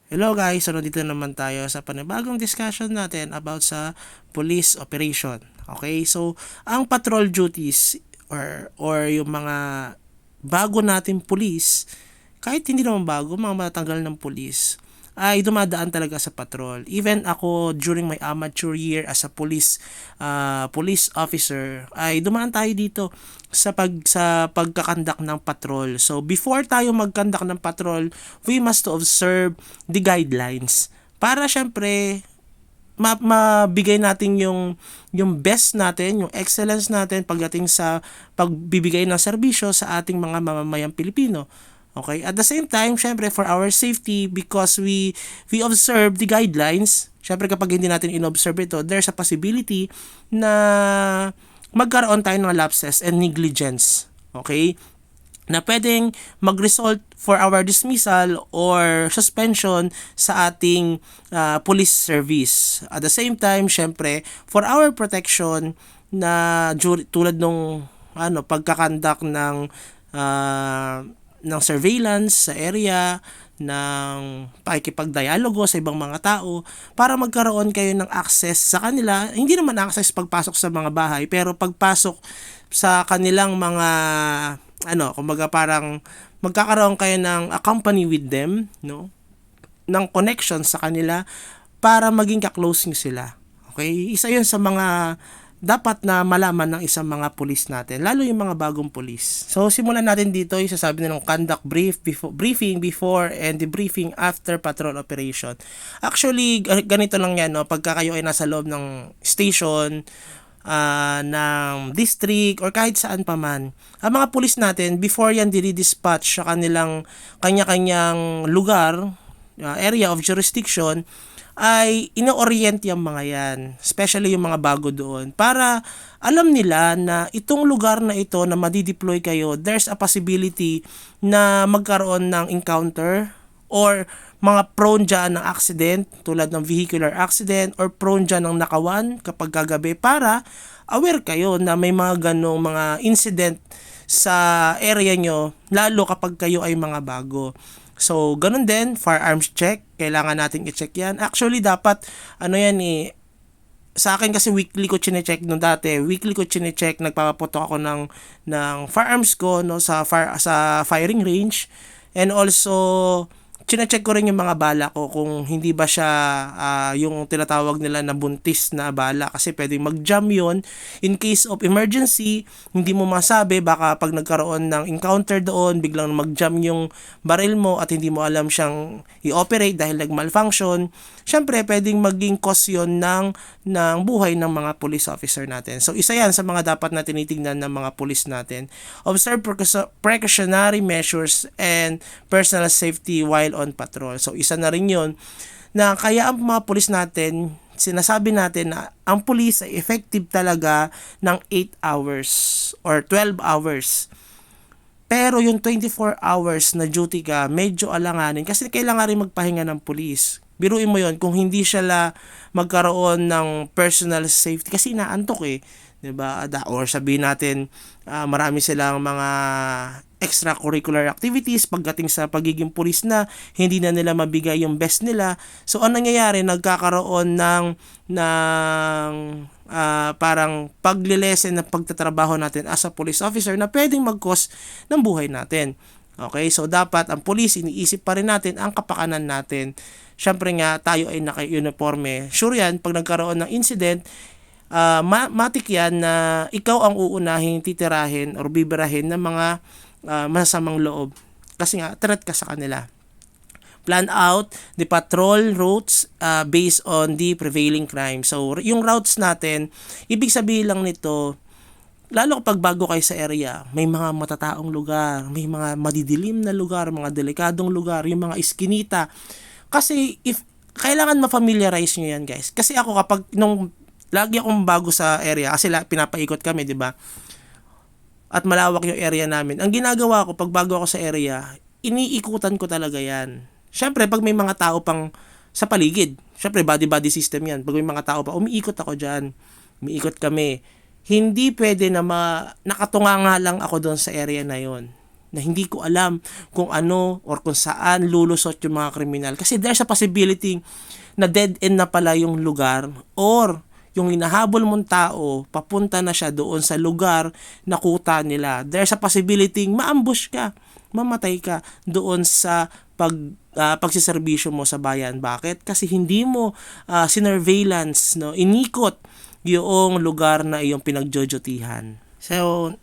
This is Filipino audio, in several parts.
Hello guys, so nandito naman tayo sa panibagong discussion natin about sa police operation. Okay, so ang patrol duties or yung mga bago nating police, kahit hindi naman bago, mga matatanggal ng police, ay dumadaan talaga sa patrol. Even ako during my amateur year as a police officer, ay dumaan tayo dito sa pagkakandak ng patrol. So before tayo magkandak ng patrol, we must observe the guidelines para syempre mabigay natin yung best natin, yung excellence natin pagdating sa pagbibigay ng serbisyo sa ating mga mamamayang Pilipino. Okay? At the same time, syempre for our safety, because we observe the guidelines, syempre kapag hindi natin inobserve ito, there's a possibility na magkaroon tayo ng lapses and negligence. Okay? Na pwedeng mag-result for our dismissal or suspension sa ating police service. At the same time, syempre, for our protection na tulad nung pagkakandak ng surveillance sa area, ng pakikipagdialogo sa ibang mga tao para magkaroon kayo ng access sa kanila, hindi naman access pagpasok sa mga bahay, pero pagpasok sa kanilang mga kumbaga parang magkakaroon kayo ng a company with them, no? Ng connection sa kanila para maging ka-close nyo sila. Okay? Isa 'yun sa mga dapat na malaman ng isang mga pulis natin, lalo yung mga bagong pulis. So simulan natin dito, isasabi nilang conduct briefing before and the briefing after patrol operation. Actually, ganito lang yan, no? Pagka kayo ay nasa loob ng station, ng district or kahit saan pa man, ang mga pulis natin, before yan dinidispatch sa kanilang kanya-kanyang lugar, area of jurisdiction, ay ino-orient yung mga yan, especially yung mga bago doon, para alam nila na itong lugar na ito na madideploy kayo, there's a possibility na magkaroon ng encounter or mga prone dyan ng accident tulad ng vehicular accident or prone dyan ng nakawan kapag kagabi, para aware kayo na may mga ganong mga incident sa area nyo, lalo kapag kayo ay mga bago. So, ganun din, firearms check, kailangan natin i-check yan. Actually, dapat, sa akin kasi weekly ko chine-check nung dati. Weekly ko chine-check, nagpapaputok ako ng firearms ko, no, sa firing range. And also, chine-check ko rin yung mga bala ko kung hindi ba siya yung tinatawag nila na buntis na bala, kasi pwedeng mag-jam yon in case of emergency. Hindi mo masabi, baka pag nagkaroon ng encounter doon, biglang mag-jam yung baril mo at hindi mo alam siyang i-operate dahil nag-malfunction. Syempre, pwedeng maging cause yun ng buhay ng mga police officer natin. So, isa yan sa mga dapat na tinitingnan ng mga police natin. Observe precautionary measures and personal safety while on patrol. So, isa na rin yun na kaya ang mga police natin, sinasabi natin na ang police ay effective talaga ng 8 hours or 12 hours. Pero yung 24 hours na duty ka, medyo alanganin kasi kailangan rin magpahinga ng police. Biruin mo yon kung hindi siya magkaroon ng personal safety kasi inaantok eh, 'di ba? Or sabihin natin marami silang mga extracurricular activities pagdating sa pagiging pulis na hindi na nila mabigay yung best nila. So ano nangyayari, nagkakaroon ng parang paglilesen ng pagtatrabaho natin as a police officer na pwedeng mag-cause ng buhay natin. Okay, so dapat ang police, iniisip pa rin natin ang kapakanan natin. Syempre nga, tayo ay naka-uniforme. Sure yan, pag nagkaroon ng incident, matik yan na ikaw ang uunahin, titirahin or bibirahin ng mga masamang loob. Kasi nga, threat ka sa kanila. Plan out the patrol routes based on the prevailing crime. So, yung routes natin, ibig sabihin lang nito, lalo kapag bago kayo sa area, may mga matataong lugar, may mga madidilim na lugar, mga delikadong lugar, yung mga iskinita. Kasi kailangan ma-familiarize nyo yan, guys. Kasi ako kapag lagi akong bago sa area, kasi pinapaikot kami, di ba? At malawak yung area namin. Ang ginagawa ko pag bago ako sa area, iniikutan ko talaga yan. Syempre, pag may mga tao pang sa paligid, syempre body system yan. Pag may mga tao pa, umiikot ako dyan. Umiikot kami. Hindi pwede na nakatunganga lang ako doon sa area na yon. na hindi ko alam kung ano or kung saan lulusot yung mga kriminal. Kasi there's a possibility na dead end na pala yung lugar or yung hinahabol mong tao, papunta na siya doon sa lugar na kuta nila. There's a possibility maambush ka, mamatay ka doon sa pagsiservisyo mo sa bayan. Bakit? Kasi hindi mo sinurveillance, no, inikot yung lugar na iyong pinagjojotihan. So,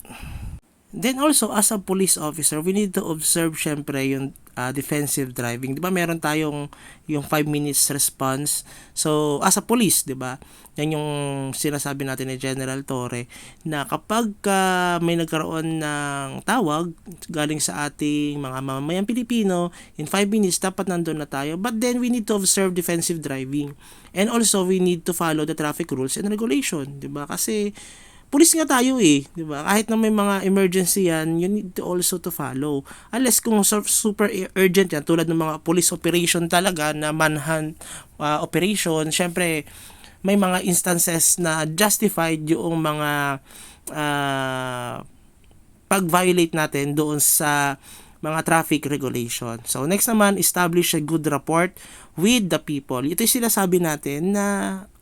then also, as a police officer, we need to observe syempre yung defensive driving. 'Di ba? Meron tayong yung 5 minutes response. So, as a police, 'di ba? Yan yung sinasabi natin ni General Torre na kapag may nagkaroon ng tawag galing sa ating mga mamamayang Pilipino, in 5 minutes dapat nandun na tayo. But then we need to observe defensive driving. And also we need to follow the traffic rules and regulation, 'di ba? Kasi pulis nga tayo di ba? Kahit na may mga emergency yan, you need to also to follow. Unless kung super urgent yan, tulad ng mga police operation talaga na manhunt operation, syempre may mga instances na justified yung mga pag-violate natin doon sa mga traffic regulation. So next naman, establish a good rapport with the people. Ito yung sinasabi natin na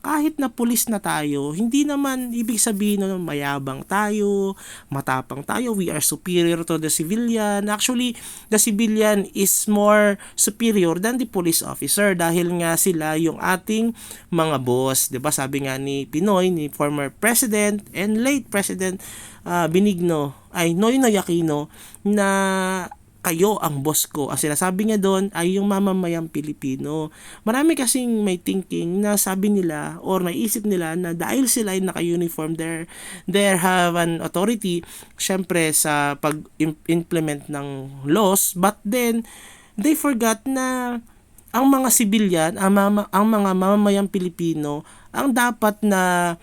kahit na pulis na tayo, hindi naman ibig sabihin na mayabang tayo, matapang tayo, we are superior to the civilian. Actually, the civilian is more superior than the police officer dahil nga sila yung ating mga boss. 'Di ba? Sabi nga ni Pinoy, ni former president and late president Noynoy Aquino, na kayo ang boss ko. Ang sinasabi niya doon ay yung mamamayang Pilipino. Marami kasing may thinking na sabi nila or naisip nila na dahil sila ay naka-uniform, they have an authority syempre sa pag-implement ng laws, but then they forgot na ang mga civilian, ang mga mamamayang Pilipino ang dapat na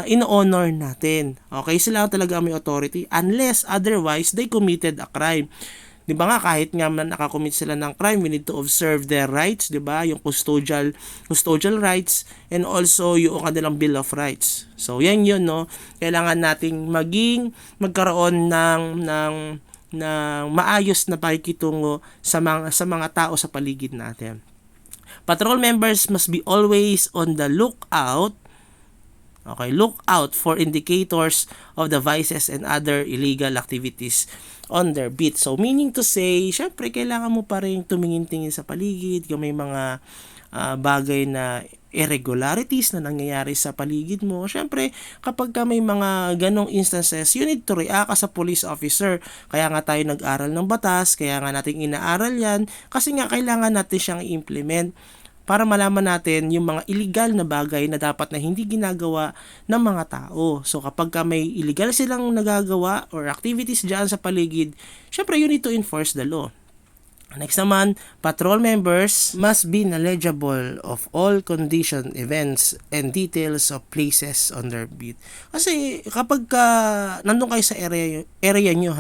in-honor natin. Okay, sila talaga may authority unless otherwise they committed a crime. 'Di ba nga, kahit nga nakakommit sila ng crime, we need to observe their rights, 'di ba? Yung custodial rights and also yung kanilang Bill of Rights. So, yan yun, no? Kailangan nating magkaroon ng maayos na pakikitungo sa mga tao sa paligid natin. Patrol members must be always on the lookout. Okay, look out for indicators of the vices and other illegal activities on their beat. So, meaning to say, syempre, kailangan mo pa rin tumingin-tingin sa paligid kung may mga bagay na irregularities na nangyayari sa paligid mo. Syempre, kapag may mga ganong instances, you need to react as a police officer. Kaya nga tayo nag-aral ng batas, kaya nga natin inaaral yan, kasi nga kailangan natin siyang i-implement para malaman natin yung mga illegal na bagay na dapat na hindi ginagawa ng mga tao. So kapag may illegal silang nagagawa or activities dyan sa paligid, syempre you need to enforce the law. Next naman, patrol members must be knowledgeable of all condition, events, and details of places on their beat. Kasi kapag nandun kayo sa area nyo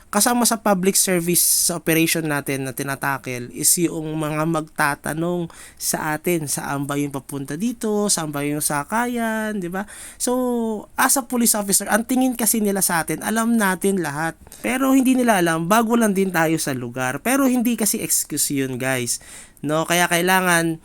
kasama sa public service sa operation natin na tinatakel is yung mga magtatanong sa atin, saan ba yung papunta dito, saan ba yung sakayan, di ba? So, as a police officer, ang tingin kasi nila sa atin, alam natin lahat. Pero hindi nila alam, bago lang din tayo sa lugar. Pero hindi kasi excuse yun, guys. No, kaya kailangan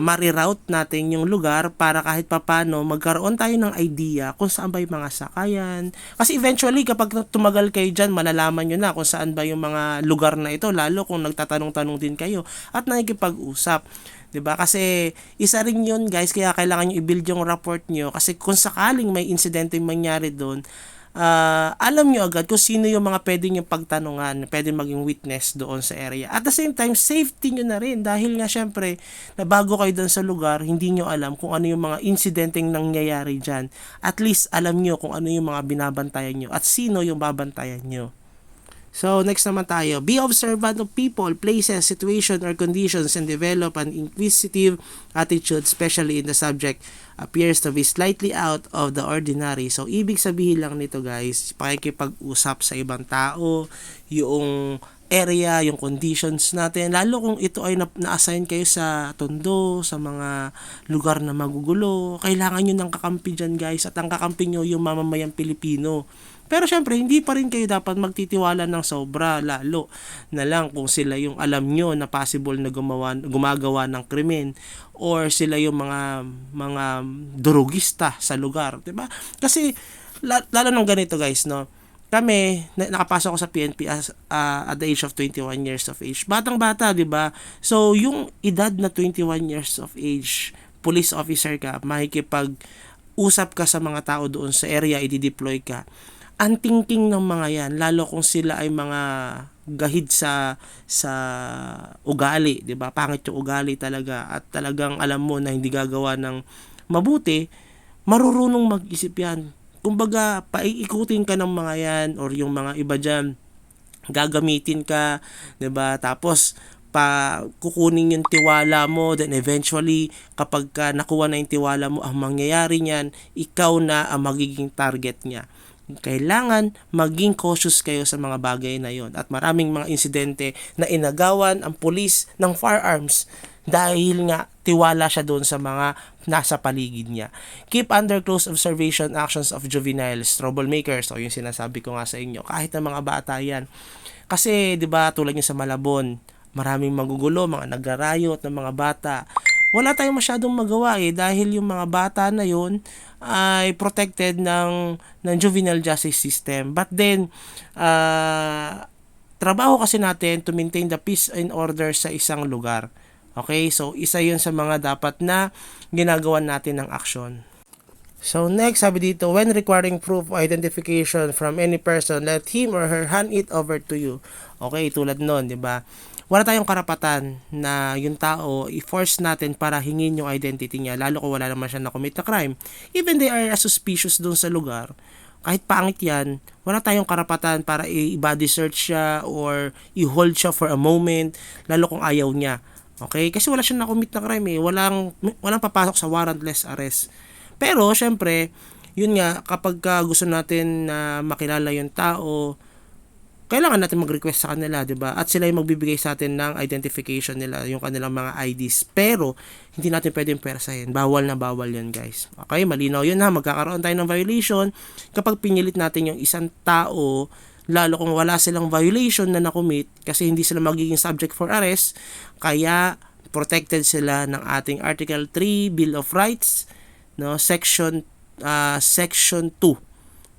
ma-reroute natin yung lugar para kahit papano magkaroon tayo ng idea kung saan ba yung mga sakayan. Kasi eventually kapag tumagal kayo dyan, malalaman nyo na kung saan ba yung mga lugar na ito, lalo kung nagtatanong-tanong din kayo at nakikipag-usap. 'Di ba? Kasi isa rin 'yun, guys, kaya kailangan niyo i-build yung report niyo kasi kung sakaling may insidente mangyari doon, alam nyo agad kung sino yung mga pwede nyo pagtanungan, pwede maging witness doon sa area. At the same time, safety nyo na rin dahil nga syempre, na bago kayo doon sa lugar, hindi nyo alam kung ano yung mga insidenteng nangyayari dyan. At least alam nyo kung ano yung mga binabantayan nyo at sino yung babantayan nyo. So, next naman tayo. Be observant of people, places, situation, or conditions and develop an inquisitive attitude, especially in the subject appears to be slightly out of the ordinary. So, ibig sabihin lang nito, guys, pakikipag-usap sa ibang tao, yung area, yung conditions natin, lalo kung ito ay na-assign kayo sa tondo, sa mga lugar na magugulo, kailangan nyo ng kakampi dyan, guys, at ang kakampi nyo yung mamamayang Pilipino. Pero syempre, hindi pa rin kayo dapat magtitiwala ng sobra, lalo na lang kung sila yung alam nyo na possible na gumagawa ng krimen, or sila yung mga durugista sa lugar, 'di ba? Kasi lalo nung ganito guys, no, kami nakapasok ko sa PNP at the age of 21 years of age. Batang-bata, 'di ba? So yung edad na 21 years of age, police officer ka, makikipag-usap ka sa mga tao doon sa area, i-deploy ka. Ang thinking ng mga yan, lalo kung sila ay mga gahid sa ugali, 'di ba? Pangit yung ugali talaga, at talagang alam mo na hindi gagawa ng mabuti, marurunong mag-isip yan. Kumbaga, paiikutin ka ng mga yan, or yung mga iba dyan, gagamitin ka, 'di ba? Tapos kukunin yung tiwala mo, then eventually kapag nakuha na yung tiwala mo, ang mangyayari niyan, ikaw na ang magiging target niya. Kailangan maging cautious kayo sa mga bagay na yon, at maraming mga insidente na inagawan ang pulis ng firearms dahil nga tiwala siya doon sa mga nasa paligid niya. Keep under close observation actions of juveniles, troublemakers, o yung sinasabi ko nga sa inyo, kahit ng mga bata yan. Kasi 'di ba, tulad niyo sa Malabon, maraming magugulo, mga nagrarayot ng mga bata. Wala tayong masyadong magawa dahil yung mga bata na yun ay protected ng juvenile justice system. But then, trabaho kasi natin to maintain the peace and order sa isang lugar. Okay? So, isa yun sa mga dapat na ginagawa natin ng aksyon. So next, sabi dito, when requiring proof of identification from any person, let him or her hand it over to you. Okay, tulad nun, 'di ba? Wala tayong karapatan na yung tao i-force natin para hingin yung identity niya, lalo kung wala naman siya na-commit na crime. Even they are suspicious doon sa lugar, kahit pangit yan, wala tayong karapatan para i-body search siya or i-hold siya for a moment, lalo kung ayaw niya. Okay? Kasi wala siyang na-commit na crime walang papasok sa warrantless arrest. Pero, syempre, yun nga, kapag gusto natin na makilala yung tao, kailangan natin mag-request sa kanila, 'di ba? At sila yung magbibigay sa atin ng identification nila, yung kanilang mga IDs. Pero hindi natin pwedeng persahin. Bawal na bawal 'yan, guys. Okay, malinaw 'yun ha. Magkakaroon tayo ng violation kapag pinilit natin yung isang tao, lalo kung wala silang violation na na-commit, kasi hindi sila magiging subject for arrest. Kaya protected sila ng ating Article 3 Bill of Rights, no, section 2.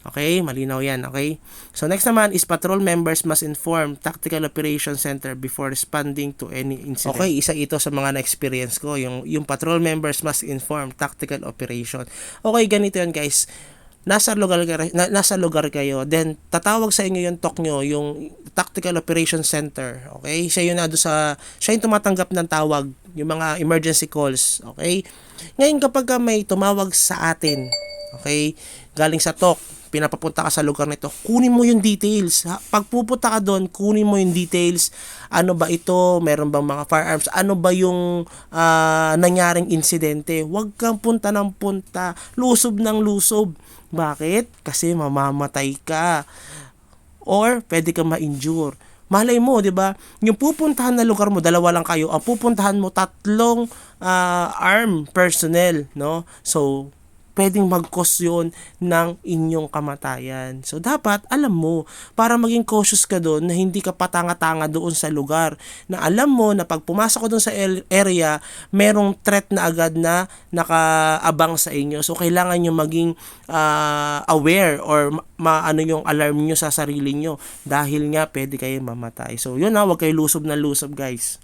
Okay, malinaw yan, okay? So next naman is patrol members must inform Tactical Operations Center before responding to any incident. Okay, isa ito sa mga na-experience ko, yung patrol members must inform Tactical Operation. Okay, ganito yan guys. Nasa lugar kayo, then tatawag sa inyo yung TOC nyo, yung Tactical Operations Center, okay? Siya yung tumatanggap ng tawag, yung mga emergency calls, okay? Ngayon kapag may tumawag sa atin, okay, galing sa TOC, pinapapunta ka sa lugar nito, kunin mo yung details. Pag pupunta ka doon, kunin mo yung details. Ano ba ito? Meron bang mga firearms? Ano ba yung nangyaring insidente? Huwag kang punta ng punta, lusob ng lusob. Bakit? Kasi mamamatay ka. Or pwede kang ma-injure. Malay mo, 'di ba? Yung pupuntahan na lugar mo, dalawa lang kayo. Ang pupuntahan mo, 3 armed personnel, no? So pwedeng mag-cause yun ng inyong kamatayan. So, dapat, alam mo, para maging cautious ka doon, na hindi ka patanga-tanga doon sa lugar, na alam mo na pag pumasok ko doon sa area, merong threat na agad na nakaabang sa inyo. So, kailangan nyo maging aware or maano yung alarm nyo sa sarili nyo, dahil nga, pwede kayo mamatay. So, yun na, huwag kayo lusob na lusob, guys.